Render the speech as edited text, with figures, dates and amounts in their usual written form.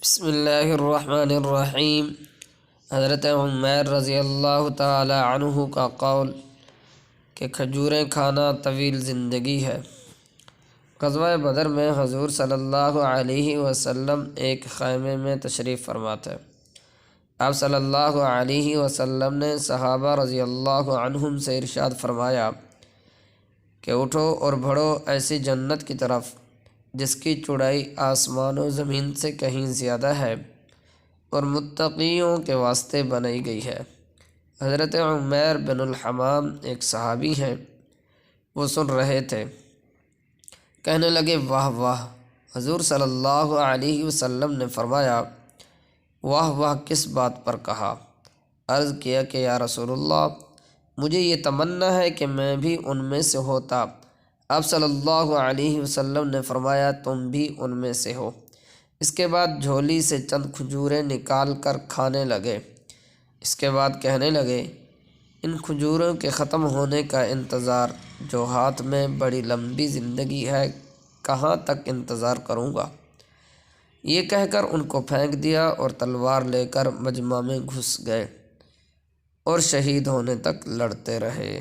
بسم اللہ الرحمن الرحیم۔ حضرت عمیر رضی اللہ تعالی عنہ کا قول کہ کھجوریں کھانا طویل زندگی ہے۔ غزوہ بدر میں حضور صلی اللہ علیہ وسلم ایک خیمے میں تشریف فرما تھے۔ آپ صلی اللہ علیہ وسلم نے صحابہ رضی اللہ عنہم سے ارشاد فرمایا کہ اٹھو اور بڑھو ایسی جنت کی طرف جس کی چوڑائی آسمان و زمین سے کہیں زیادہ ہے اور متقیوں کے واسطے بنائی گئی ہے۔ حضرت عمیر بن الحمام ایک صحابی ہیں، وہ سن رہے تھے، کہنے لگے واہ واہ۔ حضور صلی اللہ علیہ وسلم نے فرمایا واہ واہ کس بات پر کہا؟ عرض کیا کہ یا رسول اللہ، مجھے یہ تمنا ہے کہ میں بھی ان میں سے ہوتا۔ آپ صلی اللہ علیہ وسلم نے فرمایا تم بھی ان میں سے ہو۔ اس کے بعد جھولی سے چند کھجوریں نکال کر کھانے لگے۔ اس کے بعد کہنے لگے ان کھجوروں کے ختم ہونے کا انتظار جو ہاتھ میں بڑی لمبی زندگی ہے، کہاں تک انتظار کروں گا؟ یہ کہہ کر ان کو پھینک دیا اور تلوار لے کر مجمع میں گھس گئے اور شہید ہونے تک لڑتے رہے۔